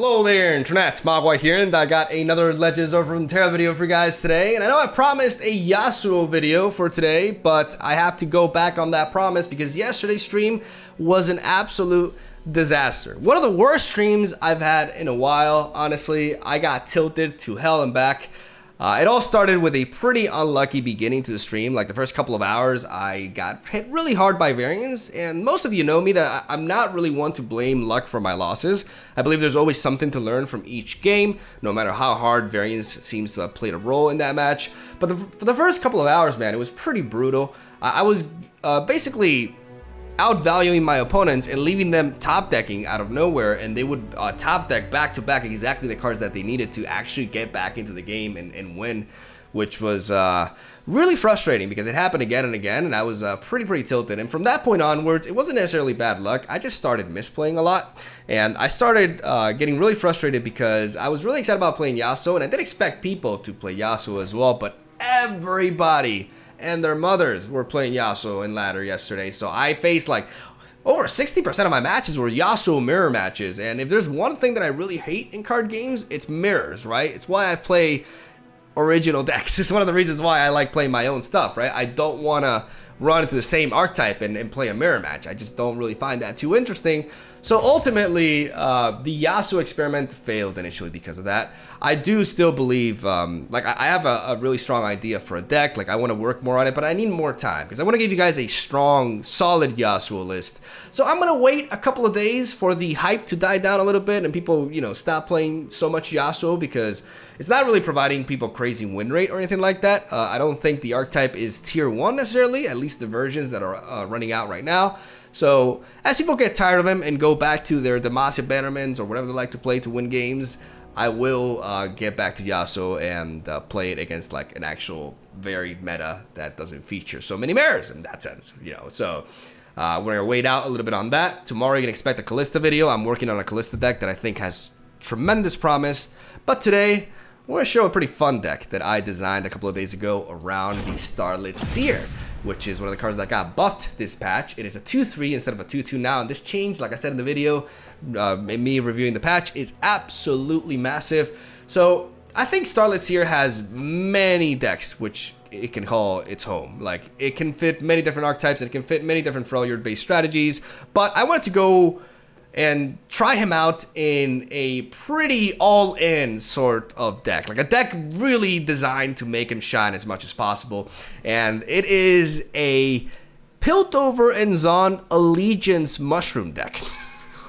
Hello there, Internet. Mogwai here, and I got another Legends of Runeterra video for you guys today. And I know I promised a Yasuo video for today, but I have to go back on that promise because yesterday's stream was an absolute disaster. One of the worst streams I've had in a while, honestly. I got tilted to hell and back. It all started with a pretty unlucky beginning to the stream. Like the first couple of hours, I got hit really hard by variance, and most of you know me that I'm not really one to blame luck for my losses. I believe there's always something to learn from each game, no matter how hard variance seems to have played a role in that match. But for the first couple of hours, man, it was pretty brutal. I was basically outvaluing my opponents and leaving them top decking out of nowhere, and they would top deck back to back exactly the cards that they needed to actually get back into the game and win, which was really frustrating because it happened again and again, and I was pretty tilted. And from that point onwards, it wasn't necessarily bad luck. I just started misplaying a lot, and I started getting really frustrated because I was really excited about playing Yasuo, and I did expect people to play Yasuo as well, but everybody and their mothers were playing Yasuo in ladder yesterday. So I faced like over 60% of my matches were Yasuo mirror matches. And if there's one thing that I really hate in card games, it's mirrors, right? It's why I play original decks. It's one of the reasons why I like playing my own stuff, right? I don't want to run into the same archetype and play a mirror match. I just don't really find that too interesting. So ultimately, the Yasuo experiment failed initially because of that. I do still believe, like I have a really strong idea for a deck. Like I want to work more on it, but I need more time because I want to give you guys a strong, solid Yasuo list. So I'm going to wait a couple of days for the hype to die down a little bit and people, you know, stop playing so much Yasuo because it's not really providing people crazy win rate or anything like that. I don't think the archetype is tier 1 necessarily, at least the versions that are running out right now. So as people get tired of him and go back to their Demacia Bannermans or whatever they like to play to win games, I will get back to Yasuo and play it against like an actual varied meta that doesn't feature so many mirrors in that sense, you know. So we're gonna wait out a little bit on that. Tomorrow you can expect a Callista video. I'm working on a Callista deck that I think has tremendous promise. But today we're gonna show a pretty fun deck that I designed a couple of days ago around the STARLIT SEER, which is one of the cards that got buffed this patch. It is a 2-3 instead of a 2-2 now, and this change, like I said in the video, me reviewing the patch, is absolutely massive. So I think STARLIT SEER has many decks which it can call its home. Like it can fit many different archetypes and it can fit many different Freljord-based strategies, but I wanted to go and try him out in a pretty all-in sort of deck. Like a deck really designed to make him shine as much as possible. And it is a Piltover and Zon Allegiance Mushroom deck.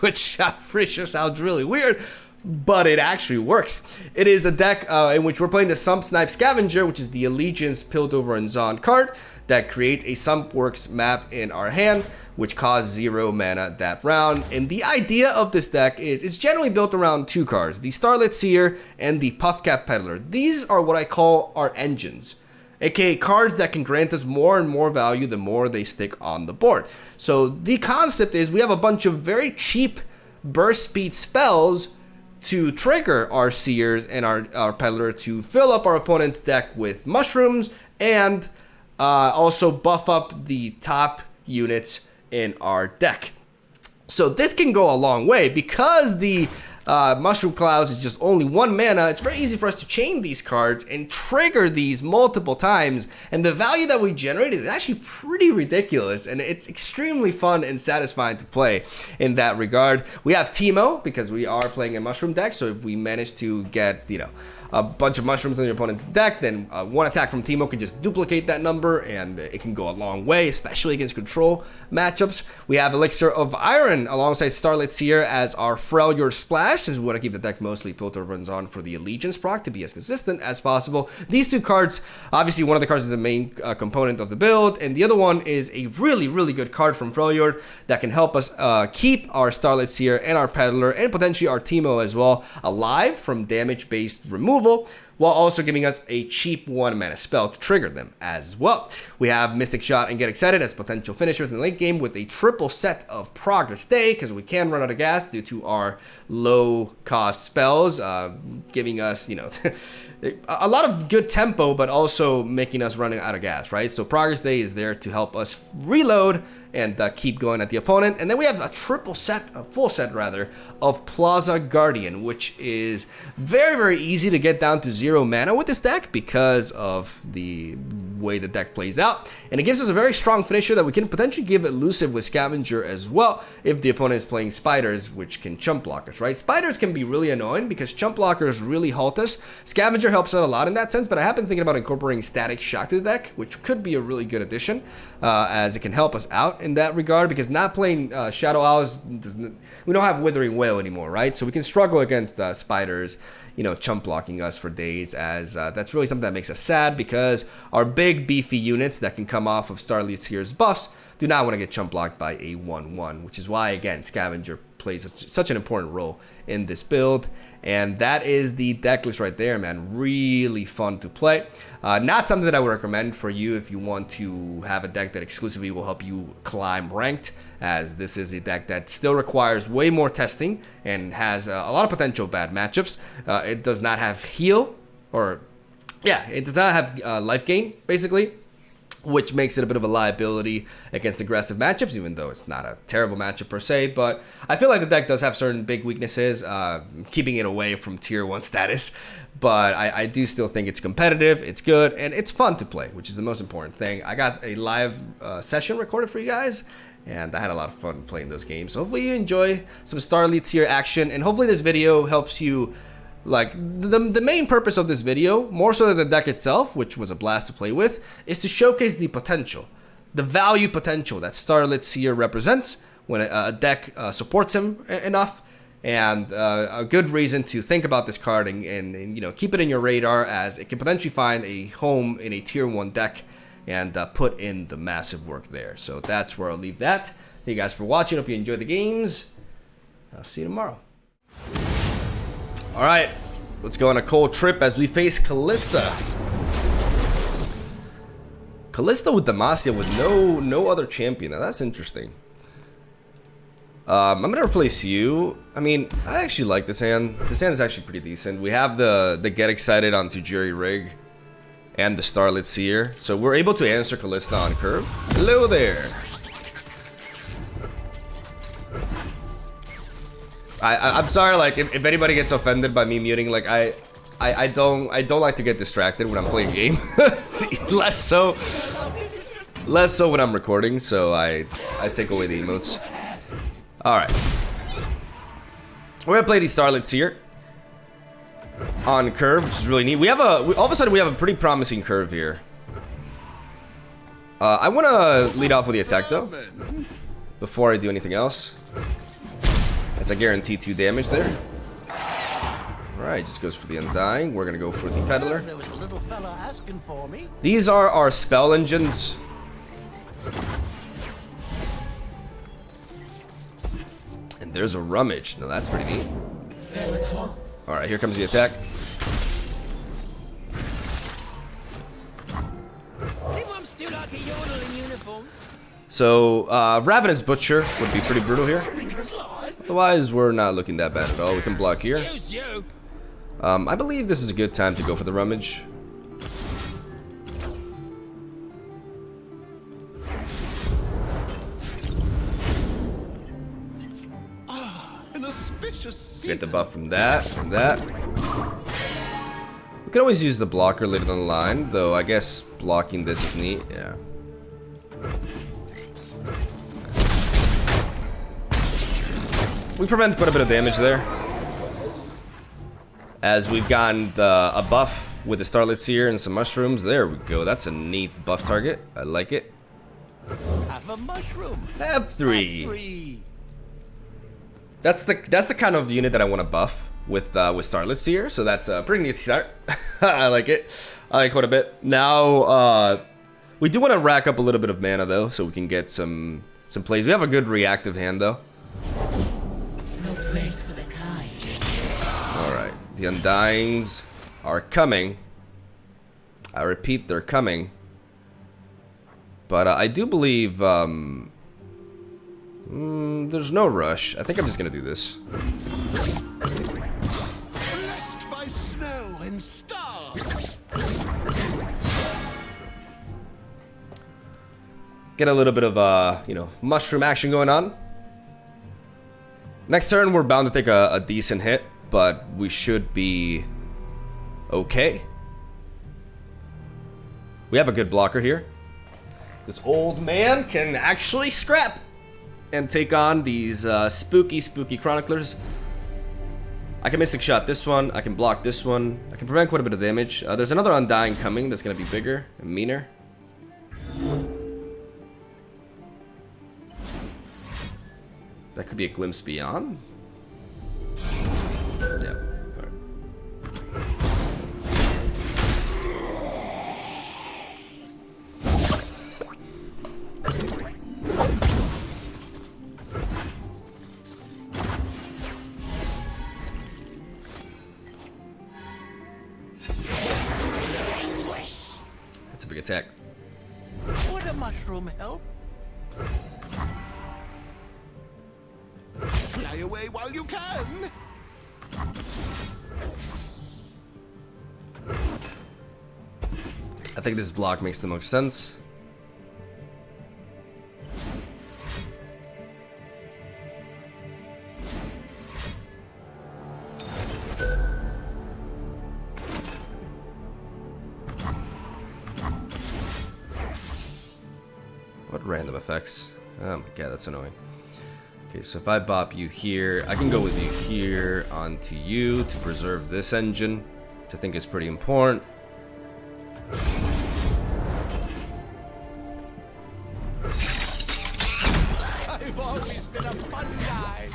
Which I'm pretty sure sounds really weird, but it actually works. It is a deck in which we're playing the Sump Snipe Scavenger, which is the Allegiance Piltover and Zon card that creates a Sump Works map in our hand, which costs 0 mana that round. And the idea of this deck is it's generally built around 2 cards, the STARLIT Seer and the Puffcap Peddler. These are what I call our engines, aka cards that can grant us more and more value the more they stick on the board. So the concept is we have a bunch of very cheap burst speed spells to trigger our Seers and our Peddler to fill up our opponent's deck with mushrooms and also buff up the top units in our deck. So this can go a long way because the Mushroom Clouds is just only 1 mana. It's very easy for us to chain these cards and trigger these multiple times, and the value that we generate is actually pretty ridiculous, and it's extremely fun and satisfying to play in that regard. We have Teemo because we are playing a mushroom deck, so if we manage to get, you know, a bunch of mushrooms on your opponent's deck, then one attack from Teemo can just duplicate that number, and it can go a long way, especially against control matchups. We have Elixir of Iron alongside STARLIT Seer as our Freljord Splash, since we want to keep the deck mostly Piltover and Zon for the Allegiance proc to be as consistent as possible. These 2 cards, obviously one of the cards is a main component of the build, and the other one is a really good card from Freljord that can help us keep our STARLIT Seer and our Peddler and potentially our Teemo as well alive from damage-based removal, while also giving us a cheap 1 mana spell to trigger them as well. We have Mystic Shot and Get Excited as potential finishers in the late game with a triple set of Progress Day, because we can run out of gas due to our low cost spells, giving us, you know, a lot of good tempo, but also making us running out of gas, right? So Progress Day is there to help us reload and keep going at the opponent. And then we have a full set rather, of Plaza Guardian, which is very, very easy to get down to 0 mana with this deck because of the way the deck plays out. And it gives us a very strong finisher that we can potentially give elusive with Scavenger as well if the opponent is playing Spiders, which can chump block us, right? Spiders can be really annoying because chump blockers really halt us. Scavenger helps out a lot in that sense, but I have been thinking about incorporating Static Shock to the deck, which could be a really good addition, as it can help us out in that regard, because not playing Shadow Owls, we don't have Withering Wail anymore, right? So we can struggle against Spiders, you know, chump blocking us for days, as that's really something that makes us sad, because our big beefy units that can come off of STARLIT Seer's buffs do not want to get chump blocked by a 1/1, which is why, again, Scavenger plays such an important role in this build. And that is the deck list right there, man. Really fun to play. Not something that I would recommend for you if you want to have a deck that exclusively will help you climb ranked, as this is a deck that still requires way more testing and has a lot of potential bad matchups. It does not have heal, or yeah, it does not have life gain, basically, which makes it a bit of a liability against aggressive matchups, even though it's not a terrible matchup per se. But I feel like the deck does have certain big weaknesses, keeping it away from tier 1 status. But I do still think it's competitive, it's good, and it's fun to play, which is the most important thing. I got a live session recorded for you guys, and I had a lot of fun playing those games. So hopefully you enjoy some STARLIT Seer action, and hopefully this video helps you. Like, the main purpose of this video, more so than the deck itself, which was a blast to play with, is to showcase the potential, the value potential that STARLIT Seer represents when a deck supports him enough, and a good reason to think about this card and you know, keep it in your radar, as it can potentially find a home in a tier 1 deck and put in the massive work there. So that's where I'll leave that. Thank you guys for watching. Hope you enjoyed the games. I'll see you tomorrow. All right, let's go on a cold trip as we face Callista. Callista with Demacia with no other champion. Now that's interesting. I'm gonna replace you. I mean, I actually like this hand. This hand is actually pretty decent. We have the Get Excited onto Jerry Rig and the STARLIT Seer, so we're able to answer Callista on curve. Hello there. I'm sorry, like, if anybody gets offended by me muting, like, I don't like to get distracted when I'm playing a game. less so when I'm recording, so I take away the emotes. Alright. We're gonna play the STARLIT Seer on curve, which is really neat. All of a sudden we have a pretty promising curve here. I wanna lead off with the attack though, before I do anything else. As I guarantee 2 damage there. Alright, just goes for the Undying. We're gonna go for the Peddler. These are our spell engines. And there's a Rummage. Now that's pretty neat. Alright, here comes the attack. So, Ravenous Butcher would be pretty brutal here. Otherwise, we're not looking that bad at all. We can block here. I believe this is a good time to go for the Rummage. Get the buff from that, We can always use the blocker later down the line, though I guess blocking this is neat, yeah. We prevent quite a bit of damage there, as we've gotten a buff with the STARLIT Seer and some mushrooms. There we go. That's a neat buff target. I like it. Have a mushroom. Have 3. That's the kind of unit that I want to buff with STARLIT Seer. So that's a pretty neat start. I like it. I like quite a bit. Now we do want to rack up a little bit of mana though, so we can get some plays. We have a good reactive hand though. Place for the kind. Alright, the Undyings are coming. I repeat, they're coming. But I do believe there's no rush. I think I'm just gonna do this. Blessed by snow and stars. Get a little bit of, you know, mushroom action going on. Next turn, we're bound to take a decent hit, but we should be okay. We have a good blocker here. This old man can actually scrap and take on these spooky chroniclers. I can Mystic Shot this one, I can block this one, I can prevent quite a bit of damage. There's another Undying coming that's gonna be bigger and meaner. That could be a Glimpse Beyond. Yeah, alright. That's a big attack. Would a mushroom help? Fly away while you can! I think this block makes the most sense. What random effects? Oh my god, that's annoying. Okay, so if I bop you here, I can go with you here onto you to preserve this engine, which I think is pretty important. I've always been a fun guy!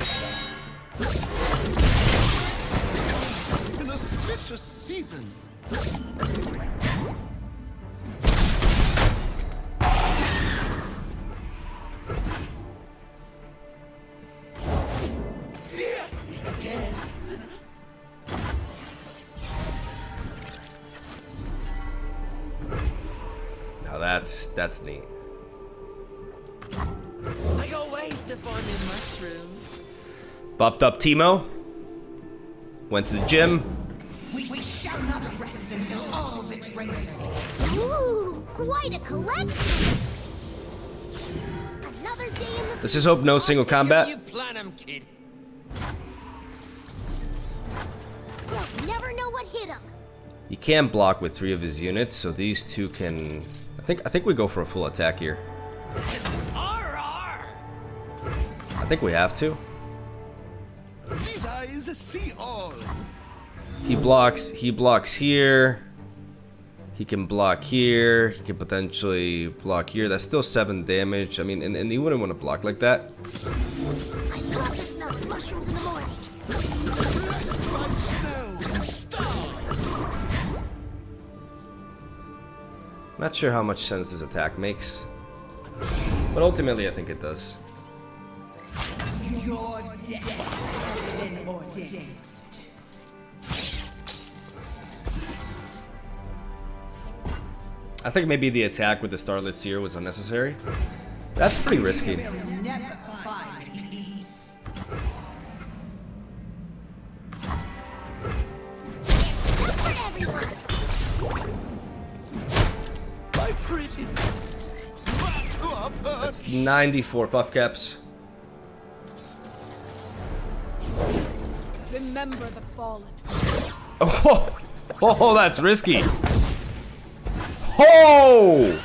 An auspicious season! Now that's neat. I got ways to find in mushrooms. Buffed up Teemo. Went to the gym. We shall not rest until all betrayers. Ooh, quite a collection. Another day in the. Let's just hope no single combat. You plan 'em, kid. You'll never know what hit him. He can block with 3 of his units, so these 2 can. I think we go for a full attack here. Arr, arr. I think we have to. These eyes see all! He blocks here. He can block here. He can potentially block here. That's still 7 damage. I mean, and he wouldn't want to block like that. I love the smell of mushrooms in the morning. Blessed by snow and stars! Not sure how much sense this attack makes, but ultimately I think it does. Your death has been ordained. I think maybe the attack with the STARLIT SEER was unnecessary. That's pretty risky. Will never find peace. Good for everyone. My pretty! That's 94 buff caps. Remember the fallen. Oh, that's risky. Oh!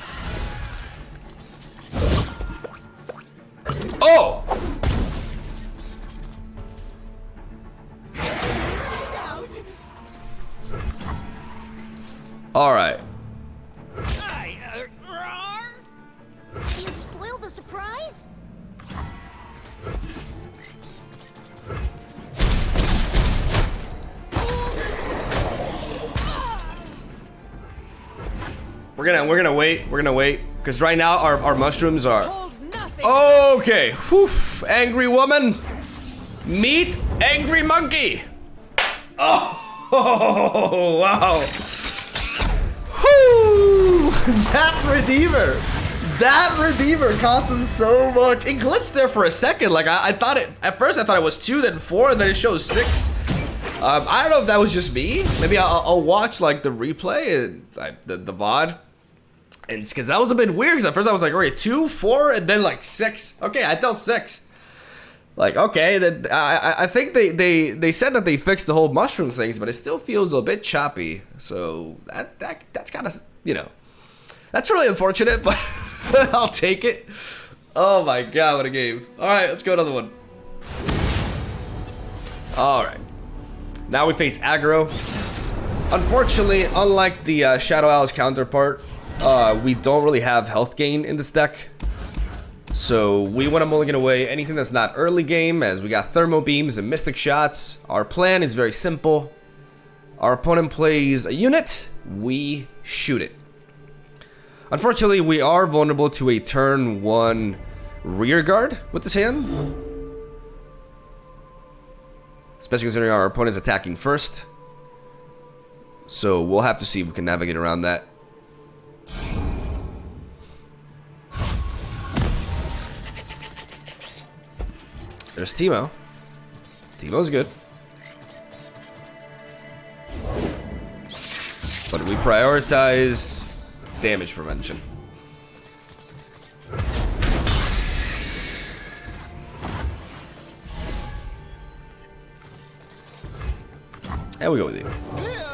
Oh! All right. Can you spoil the surprise? We're gonna wait, because right now our mushrooms are Nothing. okay. Whew. Angry woman, meet angry monkey. Oh wow. Whew. That Redeemer cost him so much. It glitched there for a second. Like I thought it at first. I thought it was 2, then 4, and then it shows 6. I don't know if that was just me. Maybe I'll watch like the replay, the VOD, buttons, because that was a bit weird. Because at first I was like, alright, 2, 4, and then like 6. Okay, I dealt 6. Like, okay, that I think they said that they fixed the whole mushroom things, but it still feels a bit choppy. So that's kind of, you know, that's really unfortunate, but I'll take it. Oh my god, what a game. Alright, let's go another one. Alright. Now we face aggro. Unfortunately, unlike the Shadow Owl's counterpart, we don't really have health gain in this deck. So we want to mulligan away anything that's not early game, as we got Thermo Beams and Mystic Shots. Our plan is very simple. Our opponent plays a unit, we shoot it. Unfortunately, we are vulnerable to a turn 1 rear guard with this hand. Especially considering our opponent is attacking first. So we'll have to see if we can navigate around that. There's Teemo. Teemo's good. But we prioritize damage prevention. And we go with you.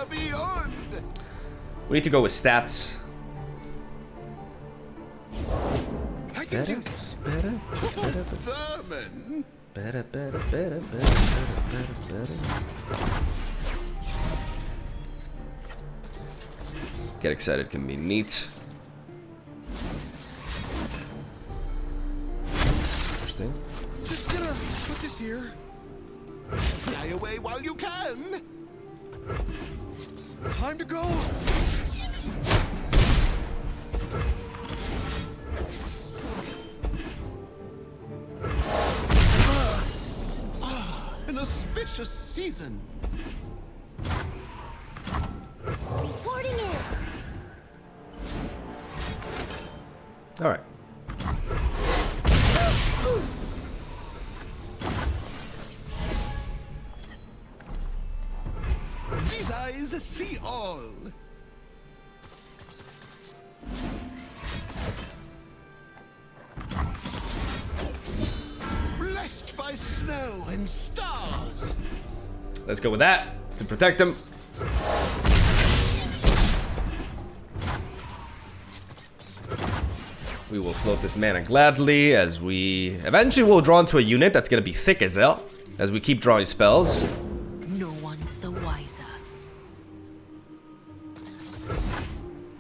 Beyond. We need to go with stats. I can do this. Vermin. Better. Get excited can be neat. Interesting. Just gonna put this here. Fly away while you can. Time to go. An auspicious season. Reporting in. All right. These eyes see all. Blessed by snow and stars. Let's go with that to protect him. We will float this mana gladly as we eventually will draw into a unit that's gonna be thick as hell as we keep drawing spells. No one's the wiser.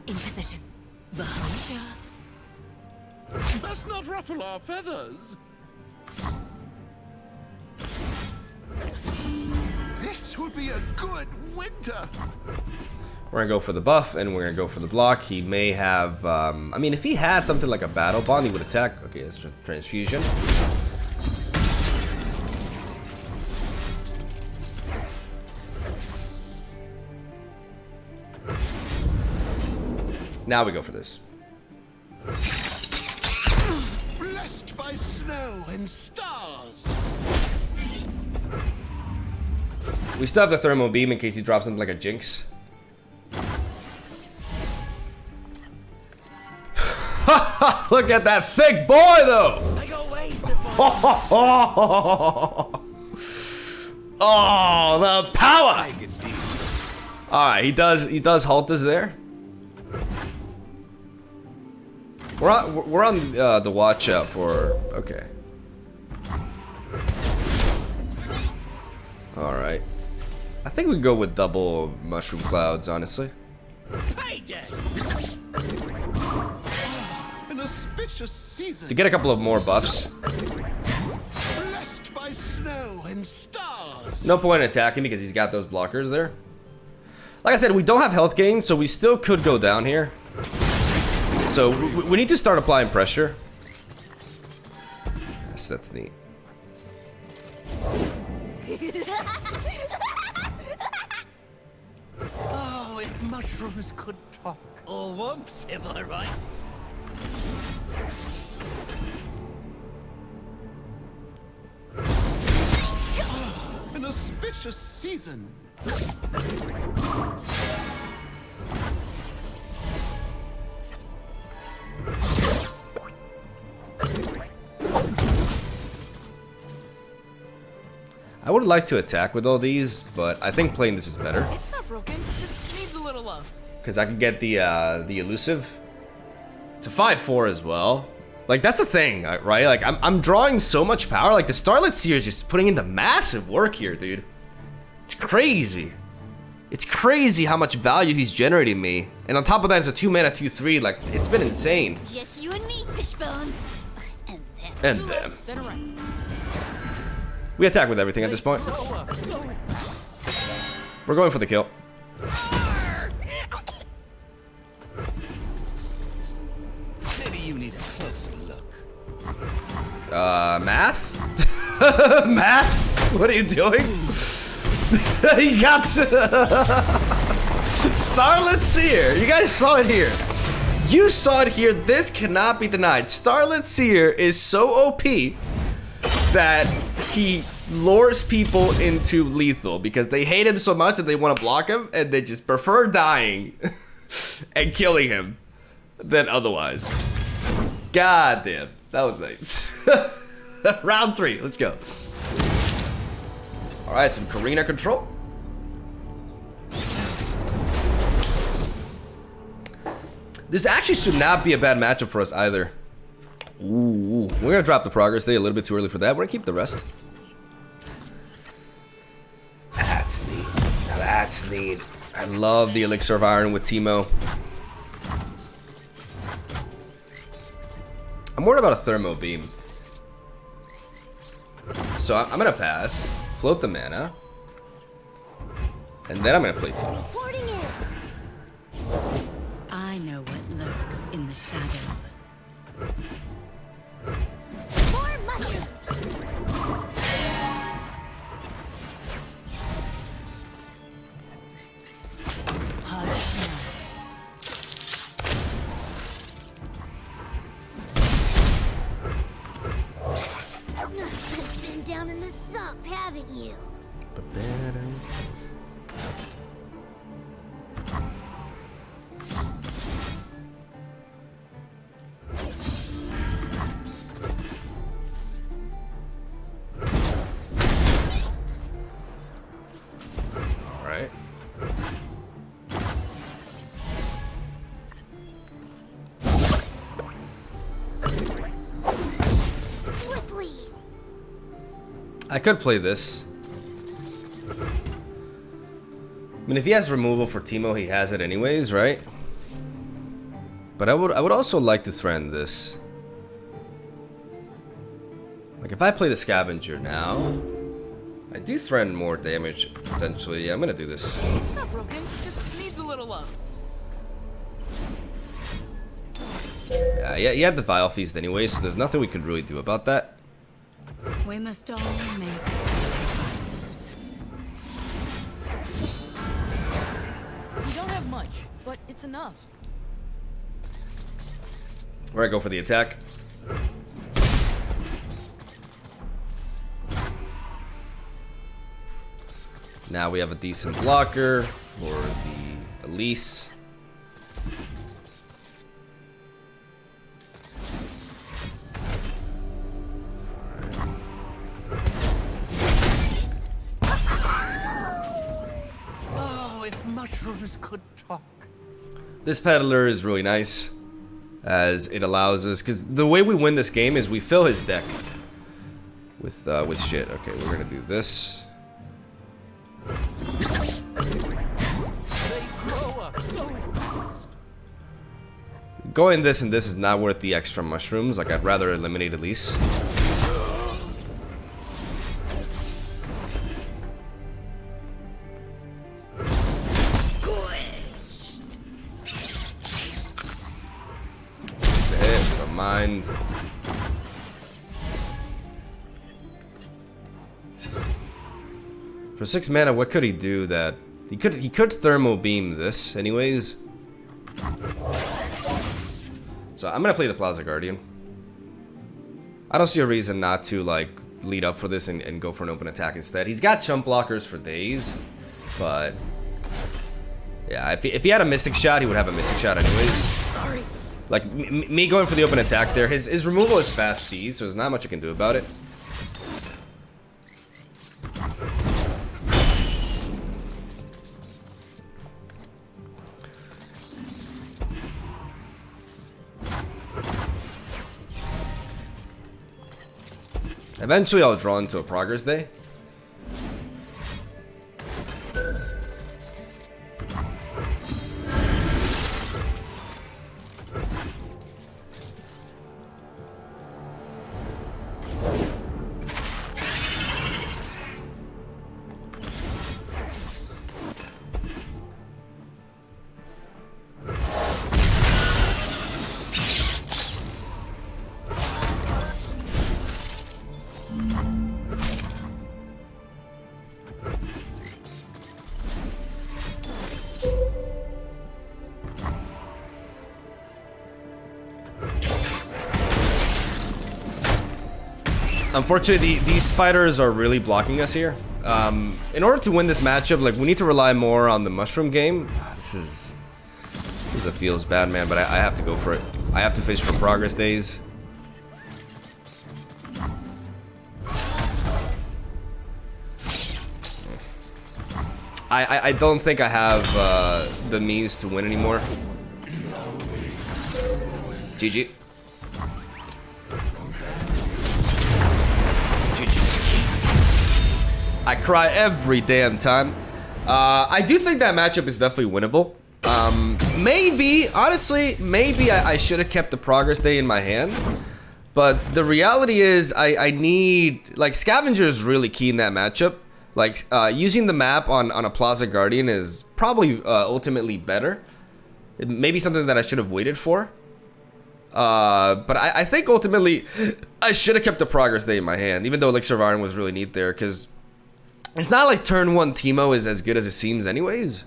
In position. Behind ya. Let's not ruffle our feathers. This would be a good winter. We're gonna go for the buff and we're gonna go for the block. He may have, I mean, if he had something like a battle bond, he would attack. Okay, it's transfusion. Now we go for this. Blessed by snow and stars. We still have the thermal beam in case he drops something like a Jinx. Look at that thick boy, though. I got ways to find Oh, the power! All right, he does halt us there. We're on the watch out for. Okay. All right. I think we can go with double mushroom clouds, honestly. payday. An auspicious season. To get a couple of more buffs. Blessed by snow and stars. No point in attacking because he's got those blockers there. Like I said, we don't have health gain, so we still could go down here. So we need to start applying pressure. Yes, that's neat. Oh, if mushrooms could talk. Or once, am I right? An auspicious season. I would like to attack with all these, but I think playing this is better. It's not broken, just needs a little love. Because I can get the elusive to 5-4 as well. Like, that's a thing, right? Like, I'm drawing so much power. Like, the STARLIT Seer is just putting in the massive work here, dude. It's crazy. It's crazy how much value he's generating me. And on top of that, it's a 2-mana 2/3. Like, it's been insane. Just you and me, Fishbones. And them. And them. Then right. We attack with everything at this point. We're going for the kill. Maybe you need a closer look. Math? Math? What are you doing? He got STARLIT Seer. You guys saw it here. You saw it here. This cannot be denied. STARLIT Seer is so OP that he lures people into lethal because they hate him so much that they want to block him and they just prefer dying and killing him than otherwise. God damn, that was nice. Round 3, let's go. All right, some Karina control. This actually should not be a bad matchup for us either. Ooh, we're gonna drop the progress day a little bit too early for that. We're gonna keep the rest. That's neat. Now that's neat. I love the Elixir of Iron with Teemo. I'm worried about a Thermo Beam. So I'm gonna pass, float the mana, and then I'm gonna play Teemo. Reporting it. I know what lurks in the shadows. More mushrooms. Hard smell. You've been down in the sump, haven't you? All right. Swiftly. I could play this. I mean, if he has removal for Teemo, he has it anyways, right? But I would also like to threaten this. Like, if I play the Scavenger now, I do threaten more damage potentially. Yeah, I'm gonna do this. It's not broken, just needs a little love. Yeah, he had the Vile Feast anyway, so there's nothing we could really do about that. We must all make sacrifices. We don't have much, but it's enough. Where I go for the attack. Now we have a decent blocker for the Elise. Oh, if mushrooms could talk. This peddler is really nice, as it allows us, because the way we win this game is we fill his deck with shit. Okay, we're gonna do this. They grow up so fast. Going this and this is not worth the extra mushrooms. Like, I'd rather eliminate Elise. Don't mind. For 6 mana, what could he do that he could Thermo Beam this anyways. So I'm gonna play the Plaza Guardian. I don't see a reason not to like lead up for this and go for an open attack instead. He's got chump blockers for days, but yeah, if he had a Mystic Shot, he would have a Mystic Shot anyways. Sorry. Like me going for the open attack there, his removal is fast speed, so there's not much I can do about it. Eventually I'll draw into a progress day. Unfortunately, these spiders are really blocking us here. In order to win this matchup, like, we need to rely more on the mushroom game. This feels bad, man, but I have to go for it. I have to fish for progress days. I don't think I have the means to win anymore. GG. I cry every damn time. I do think that matchup is definitely winnable. Maybe, honestly, maybe I should have kept the progress day in my hand. But the reality is I need, like, Scavenger is really key in that matchup. Like, using the map on a Plaza Guardian is probably ultimately better. It may be something that I should have waited for. But I think ultimately I should have kept the progress day in my hand, even though Elixir of Iron was really neat there, because it's not like turn 1 Teemo is as good as it seems anyways.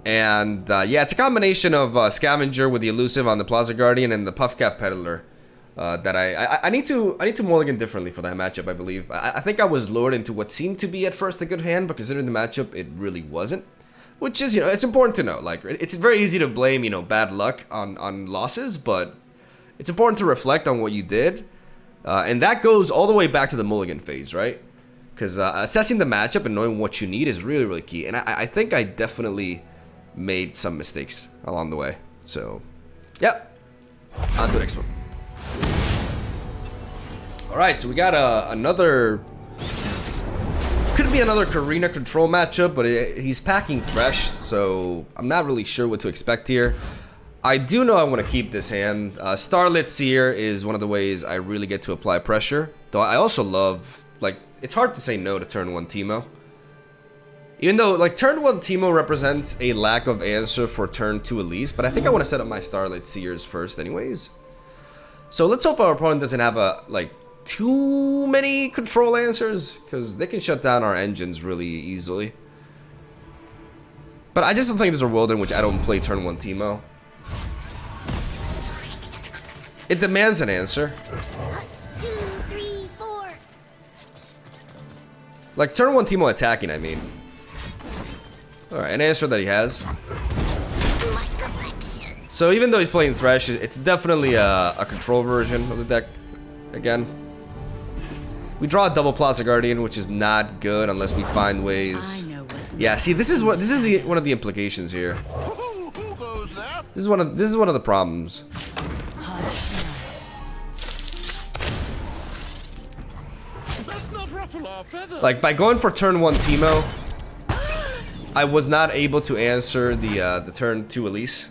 And yeah, it's a combination of Scavenger with the Elusive on the Plaza Guardian and the Puffcap Peddler that I need to mulligan differently for that matchup, I believe. I think I was lured into what seemed to be at first a good hand, but considering the matchup, it really wasn't. Which is, you know, it's important to know. Like, it's very easy to blame, you know, bad luck on losses, but it's important to reflect on what you did. And that goes all the way back to the mulligan phase, right? Because assessing the matchup and knowing what you need is really, really key. And I think I definitely made some mistakes along the way. So, yep. On to the next one. Alright, so we got another... Could be another Karina control matchup, but he's packing Thresh, so I'm not really sure what to expect here. I do know I want to keep this hand. Starlit Seer is one of the ways I really get to apply pressure. Though I also love, like, it's hard to say no to turn 1 Teemo. Even though, like, turn 1 Teemo represents a lack of answer for turn 2 Elise, but I think I want to set up my Starlit Seers first anyways. So let's hope our opponent doesn't have too many control answers, because they can shut down our engines really easily. But I just don't think there's a world in which I don't play turn 1 Teemo. It demands an answer. 2, 3, 4. Like, turn 1 Teemo attacking, I mean. Alright, an answer that he has. My collection. So even though he's playing Thresh, it's definitely a control version of the deck. Again. We draw a double Plaza Guardian, which is not good unless we find ways. I know what. Yeah, see, this is one of the implications here. Who goes there? This is one of the problems. Hard smell. Let's not ruffle our feathers. Like, by going for turn 1 Teemo, I was not able to answer the turn 2 Elise.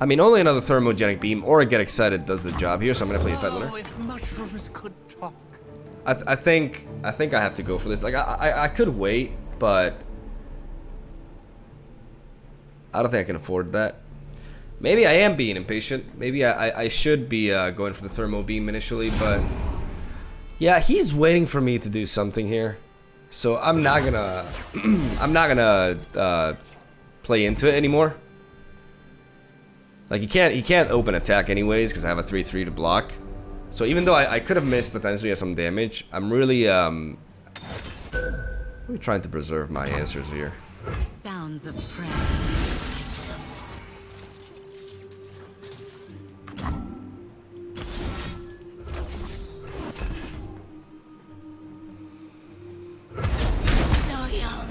I mean, only another thermogenic beam or a get excited does the job here, so I'm gonna play a Peddler. Oh, if mushrooms could talk. I think I have to go for this. Like, I could wait, but I don't think I can afford that. Maybe I am being impatient. Maybe I should be going for the thermo beam initially, but yeah, he's waiting for me to do something here, so I'm not gonna play into it anymore. Like, he can't open attack anyways because I have a 3/3 to block. So even though I could have missed potentially some damage, I'm really trying to preserve my answers here. Sounds of prey. So young.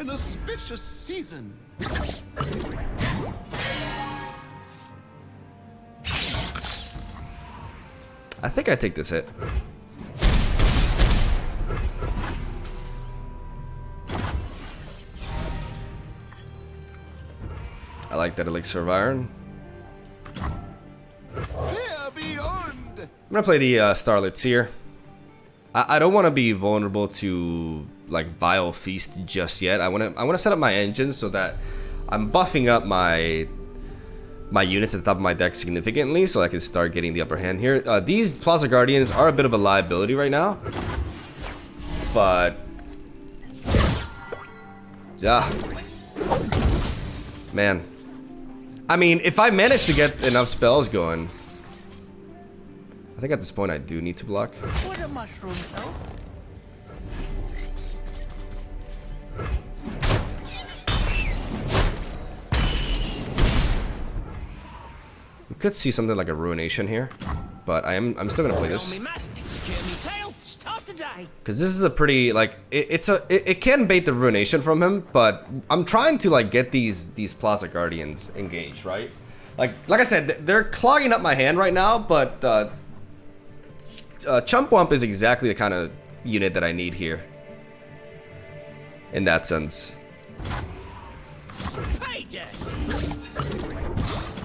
An auspicious season. I think I take this hit. I like that elixir of iron. Here beyond. I'm gonna play the Starlit Seer. I don't want to be vulnerable to like Vile Feast just yet. I want to set up my engine so that I'm buffing up my units at the top of my deck significantly, so I can start getting the upper hand here. These Plaza Guardians are a bit of a liability right now, but yeah, man. I mean, if I manage to get enough spells going, I think at this point I do need to block. Where the mushrooms go? We could see something like a Ruination here, but I'm still gonna play this because this is a pretty like it can bait the Ruination from him, but I'm trying to like get these Plaza Guardians engaged, right? Like I said, they're clogging up my hand right now, but Chump-Wump is exactly the kind of unit that I need here. In that sense.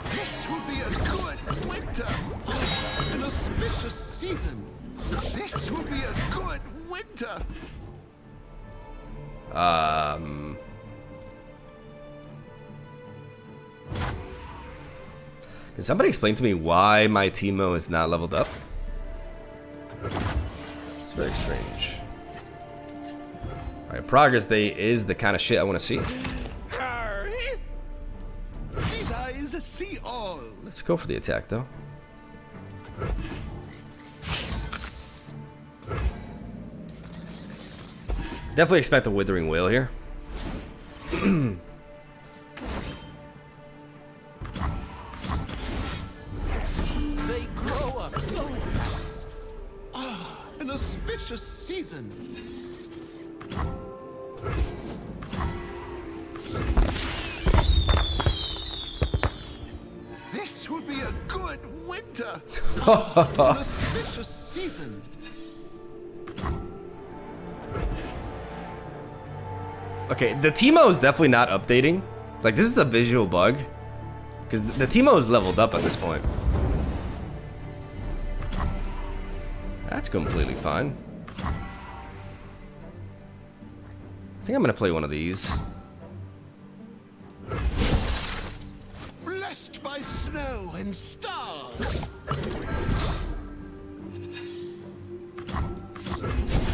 This will be a good winter. An auspicious season. This will be a good winter. Can somebody explain to me why my Teemo is not leveled up? It's very strange. Alright, Progress Day is the kind of shit I want to see. These eyes see all. Let's go for the attack, though. Definitely expect a Withering Whale here. They grow up slowly. Ah, an auspicious season. This will be a good winter. An auspicious season. Okay, the Teemo is definitely not updating. Like, this is a visual bug. Because the Teemo is leveled up at this point. That's completely fine. I think I'm gonna play one of these. Blessed by snow and stars.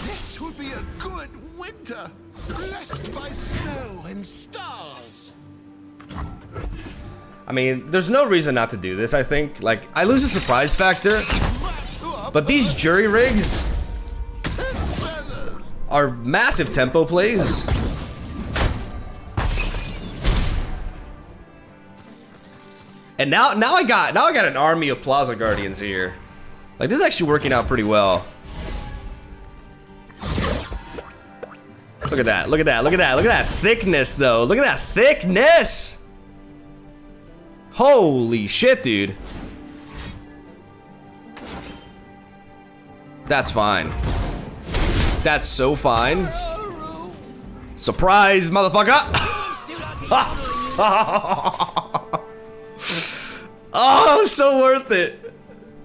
This will be a good winter. Blessed by snow and stars. I mean, there's no reason not to do this, I think. Like, I lose the surprise factor, but these jury rigs are massive tempo plays. And now I got an army of Plaza Guardians here. Like, this is actually working out pretty well. Look at that, look at that, look at that, look at that thickness though. Look at that thickness! Holy shit, dude. That's fine. That's so fine. Surprise, motherfucker! Oh, so worth it.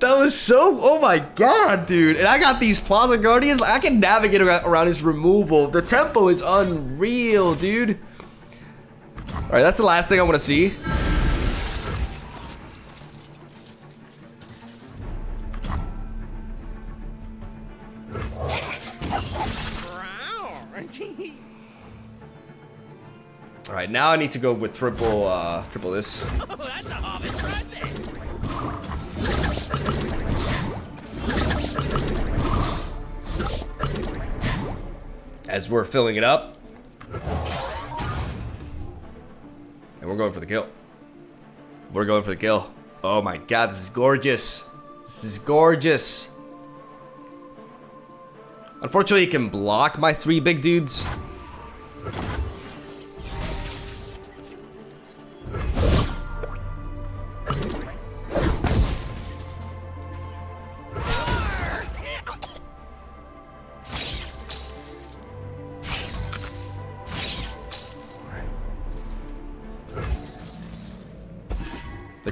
That was so, oh my god, dude. And I got these Plaza Guardians. I can navigate around his removal. The tempo is unreal, dude. All right, that's the last thing I want to see. All right, now I need to go with triple this. Oh, that's a harvest right there. As we're filling it up. And we're going for the kill. We're going for the kill. Oh my god, this is gorgeous. This is gorgeous. Unfortunately, it can block my 3 big dudes.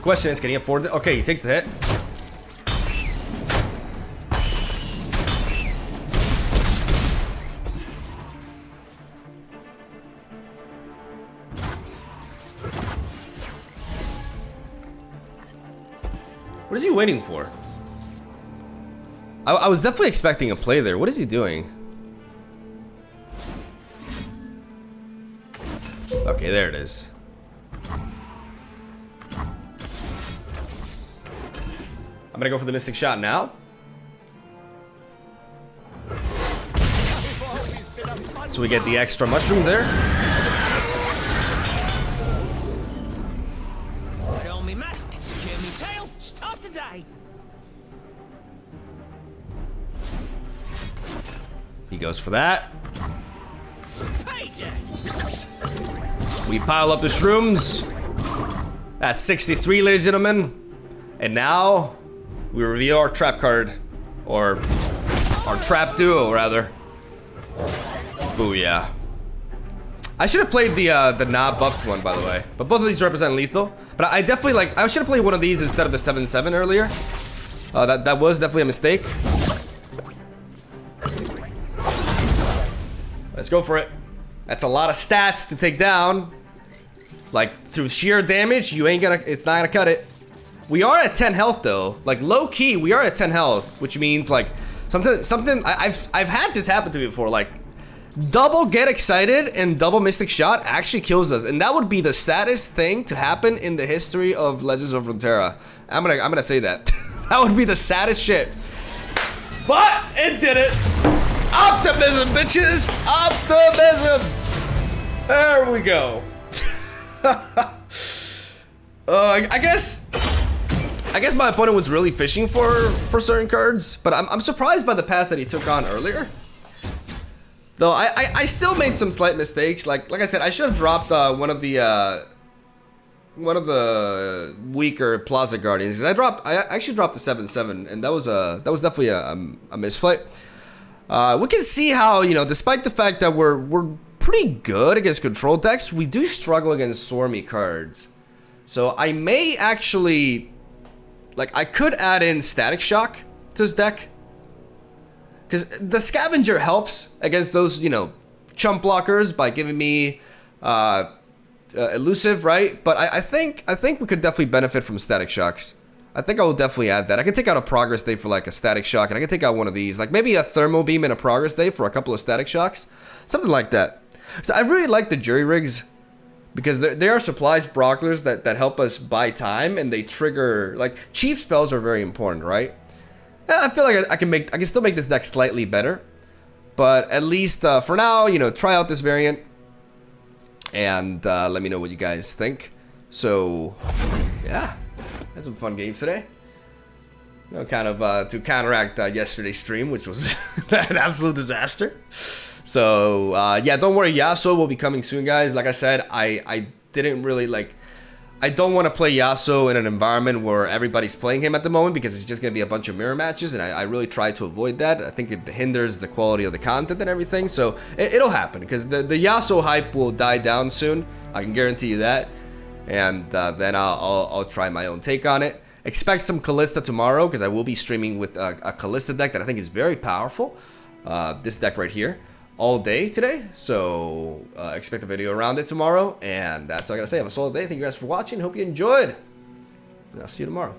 question is, can he afford it? Okay, he takes the hit. What is he waiting for? I was definitely expecting a play there. What is he doing? Okay, there it is. I'm gonna go for the Mystic Shot now. So we get the extra mushroom there. Show me mask, secure me tail, start the day. He goes for that. Pay dirt. We pile up the shrooms. That's 63, ladies and gentlemen. And now we reveal our trap card, or our trap duo, rather. Booyah. I should have played the not buffed one, by the way. But both of these represent lethal. But I definitely like. I should have played one of these instead of the 7/7 earlier. That was definitely a mistake. Let's go for it. That's a lot of stats to take down. Like through sheer damage, you ain't gonna. It's not gonna cut it. We are at 10 health though. Like low key, we are at 10 health, which means like something. I've had this happen to me before. Like double get excited and double Mystic Shot actually kills us, and that would be the saddest thing to happen in the history of Legends of Runeterra. I'm gonna say that. That would be the saddest shit. But it did it. Optimism, bitches! Optimism! There we go. I guess my opponent was really fishing for certain cards, but I'm surprised by the pass that he took on earlier. Though I still made some slight mistakes. Like I said, I should have dropped one of the weaker Plaza Guardians. I actually dropped the 7/7, and that was definitely a misplay. We can see how, you know, despite the fact that we're pretty good against control decks, we do struggle against swarmy cards. So I may actually, like, I could add in Static Shock to this deck, because the Scavenger helps against those, you know, chump blockers by giving me elusive, right? But I think we could definitely benefit from Static Shocks. I think I will definitely add that. I can take out a Progress Day for like a Static Shock, and I can take out one of these, like maybe a Thermo Beam and a Progress Day for a couple of Static Shocks, something like that. So I really like the Jury Rigs because they are supplies brocklers that help us buy time, and they trigger, like, cheap spells are very important, right? I feel like I can still make this deck slightly better, but at least for now, you know, try out this variant and let me know what you guys think. So yeah. Had some fun games today. You know, kind of to counteract yesterday's stream, which was an absolute disaster. So yeah, don't worry, Yasuo will be coming soon, guys. Like I said, I didn't really like. I don't want to play Yasuo in an environment where everybody's playing him at the moment, because it's just gonna be a bunch of mirror matches, and I really try to avoid that. I think it hinders the quality of the content and everything. So it'll happen, because the Yasuo hype will die down soon. I can guarantee you that. And then I'll try my own take on it. Expect some Kalista tomorrow, because I will be streaming with a Kalista deck that I think is very powerful. This deck right here, all day today. So expect a video around it tomorrow. And that's all I gotta say. Have a solid day. Thank you guys for watching. Hope you enjoyed. And I'll see you tomorrow.